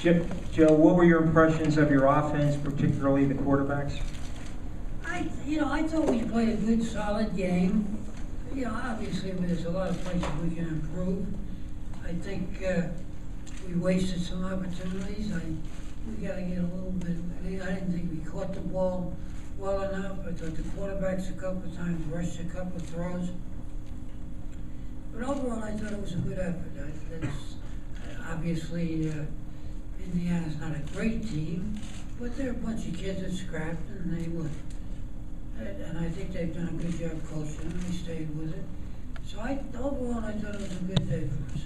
Joe, what were your impressions of your offense, particularly the quarterbacks? I thought we played a good, solid game. Obviously there's a lot of places we can improve. I think we wasted some opportunities. We got to get a little bit. I didn't think we caught the ball well enough. I thought the quarterbacks a couple of times rushed a couple of throws. But overall, I thought it was a good effort. Obviously, Indiana's not a great team, but they're a bunch of kids that scrapped and they would. And I think they've done a good job coaching and they stayed with it. So overall, I thought it was a good day for us.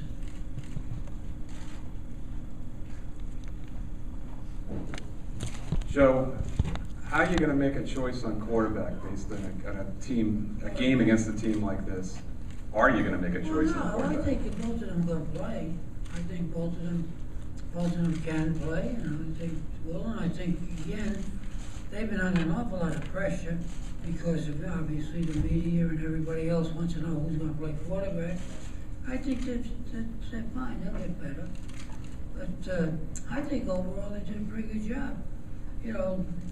Joe, how are you going to make a choice on quarterback based on a game against a team like this? Are you going to make a choice on quarterback? I think both of them will play. I think both of them can play, and I think will. And I think again, they've been under an awful lot of pressure because of obviously the media and everybody else wants to know who's going to play quarterback. I think they're fine. They'll get better. But I think overall they did a pretty good job.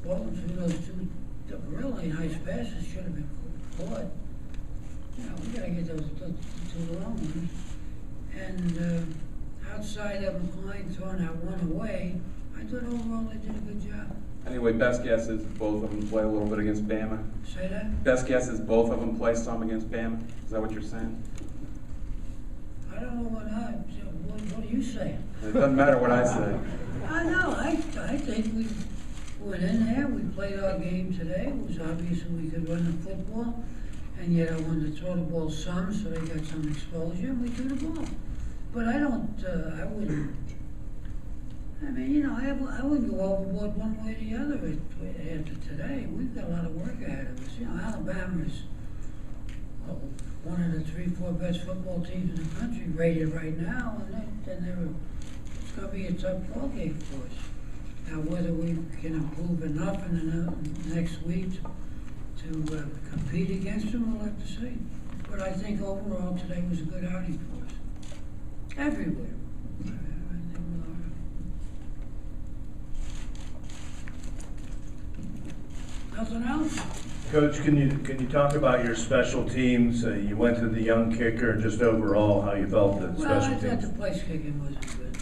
Bolton threw those two really nice passes should have been caught. We got to get those two long ones. And outside of McClain throwing that one away, I thought overall they did a good job. Anyway, best guess is both of them play a little bit against Bama. Say that? Best guess is both of them play some against Bama. Is that what you're saying? I don't know what are you saying? It doesn't matter what I say. I know. I think we went in there. We played our game today. It was obvious that we could run the football, and yet I wanted to throw the ball some, so they got some exposure, and we threw the ball. But I wouldn't. I wouldn't go overboard one way or the other after today. We've got a lot of work ahead of us. Alabama is one of the 3-4 best football teams in the country rated right now, and it's going to be a tough ball game for us. Now, whether we can improve enough in the next week to compete against them, we'll have to see. But I think overall today was a good outing for us. Everywhere. Nothing else? Coach, can you talk about your special teams? You went to the young kicker, just overall how you felt the special teams. Well, I thought the place kicking wasn't good.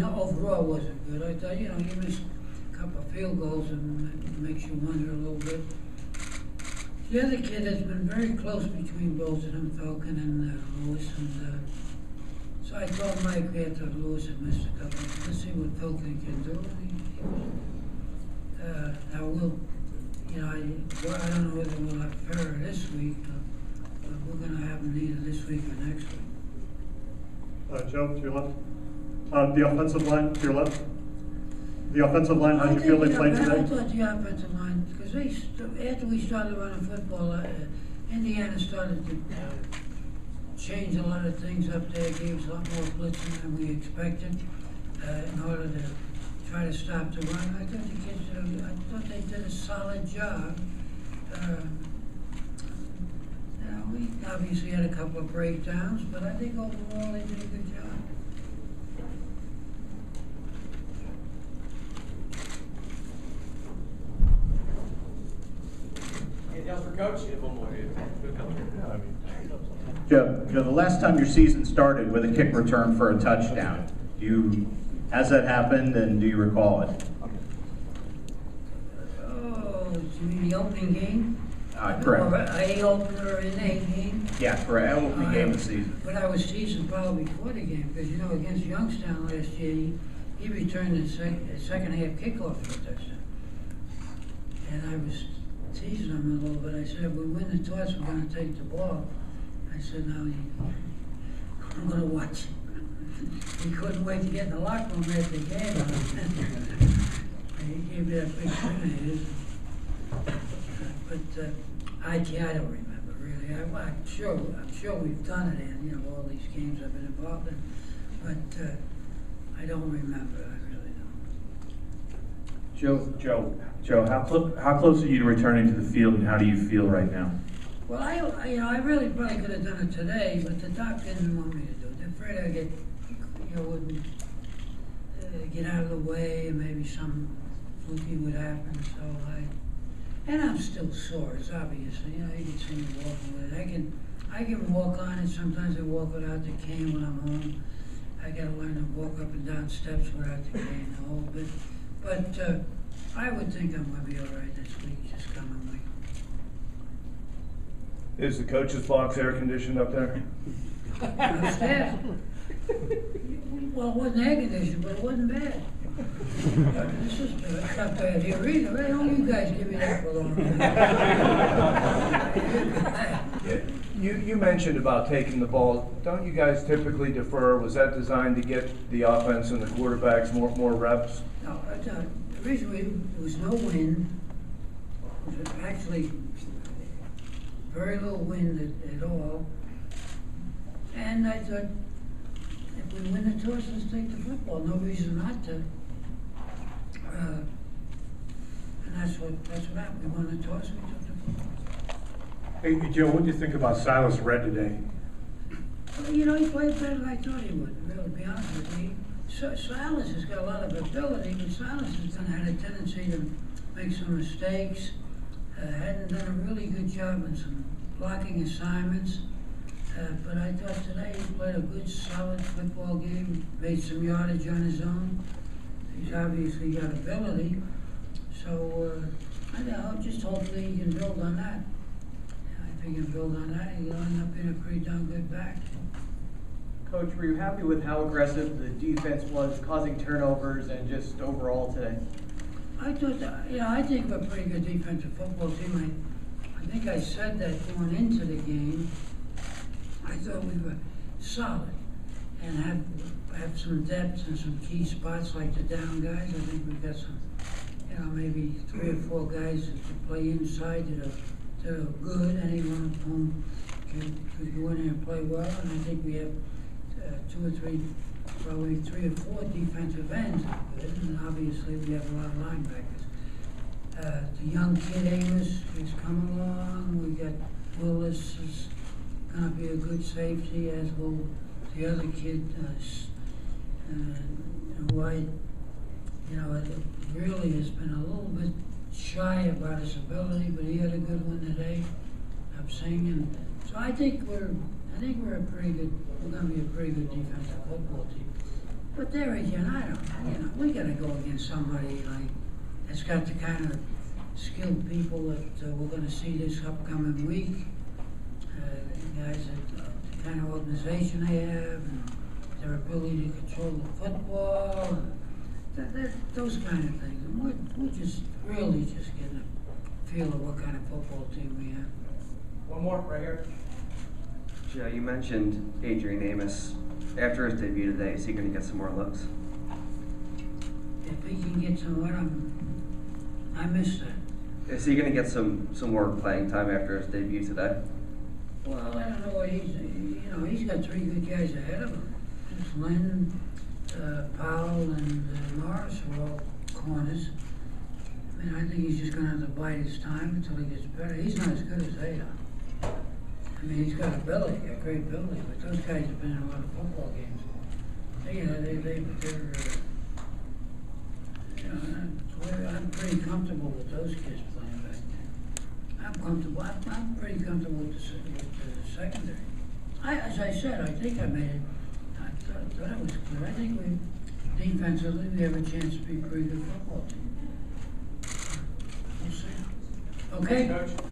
Overall wasn't good. I thought, you missed a couple of field goals and it makes you wonder a little bit. The other kid has been very close between both of them, Falcon and Lewis, and so I told Mike after Lewis had missed a couple. Let's see what Falcon can do. I don't know whether we'll have Ferrer this week, but we're going to have him either this week or next week. Joe, to your left. The offensive line, to your left. The offensive line, how did you feel they played today? I thought the offensive line, because after we started running football, Indiana started to change a lot of things up there, gave us a lot more blitzing than we expected in order to try to stop the run. I thought the kids they did a solid job. We obviously had a couple of breakdowns, but I think overall they did a good job. Anything else for Coach? Joe, the last time your season started with a kick return for a touchdown, has that happened, and do you recall it? Oh, you mean the opening game? Correct. Or a opener in a game? Yeah, correct. Opening game of the season. But I was teasing probably before the game, because against Youngstown last year, he returned the second half kickoff for a touchdown. And I was teasing him a little bit. I said, if we win the toss, we're going to take the ball. I said, no, I'm going to watch it. He couldn't wait to get in the locker room after the game. He gave me that big grin of his. But I don't remember really. I'm sure we've done it in all these games I've been involved in, but I don't remember. I really don't. Joe, how close are you to returning to the field, and how do you feel right now? Well, I really probably could have done it today, but the doc didn't want me to do it. They're afraid I get, get out of the way, and maybe some fluky would happen, and I'm still sore, it's obvious, you know, you can see me walking with it. I can walk on it, sometimes I walk without the cane when I'm home. I gotta learn to walk up and down steps without the cane a whole bit. But I would think I'm gonna be all right this week, just coming week. Is the coach's box air conditioned up there? Upstairs. Well, it wasn't air conditioned, but it wasn't bad. This is it's not bad here either. Hey, don't you guys give me that for long. You mentioned about taking the ball. Don't you guys typically defer? Was that designed to get the offense and the quarterbacks more reps? No, the reason there was no wind, was actually very little wind at all. And I thought, if we win the toss, let's take the football. No reason not to. And that's what happened. We won the toss, we took the football. Hey, Joe, what do you think about Silas Red today? Well, you know, he played better than I thought he would, really, to be honest with you. Silas has got a lot of ability, but Silas has had a tendency to make some mistakes. Hadn't done a really good job in some blocking assignments. But I thought today he played a good, solid football game, made some yardage on his own. He's obviously got ability. So, I don't know, just hopefully he can build on that. If he can build on that, he'll end up being a pretty darn good back. Coach, were you happy with how aggressive the defense was, causing turnovers and just overall today? I thought, I think we're a pretty good defensive football team. I think I said that going into the game. I thought we were solid and have some depth in some key spots like the down guys. I think we've got some, maybe 3 or 4 guys that can play inside that are good. Any one of whom could go in there and play well. And I think we have 2 or 3, probably 3 or 4 defensive ends that are good. And obviously we have a lot of linebackers. The young kid Amos is coming along. We got Willis is gonna be a good safety, as will the other kid, who really has been a little bit shy about his ability, but he had a good one today. I'm saying, so I think we're a pretty good. We're gonna be a pretty good defensive football team. But there again, we gotta go against somebody that's got the kind of skilled people that we're gonna see this upcoming week. Guys, the kind of organization they have, and their ability to control the football, and those kind of things. And we're just really just getting a feel of what kind of football team we have. One more, right here. Joe, you mentioned Adrian Amos. After his debut today, is he going to get some more looks? If he can get some what, I missed that. Is he going to get some more playing time after his debut today? Well, I don't know what he's got 3 good guys ahead of him. It's Lynn, Powell, and Morris are all corners. I mean, I think he's just gonna have to bide his time until he gets better. He's not as good as they are. I mean, he's got ability, got great ability, but those guys have been in a lot of football games. I'm pretty comfortable with those kids playing back there. I'm pretty comfortable with the secondary. As I said, I think I made it. I thought it was clear. I think defensively we have a chance to be a pretty good football team. We'll see. Okay?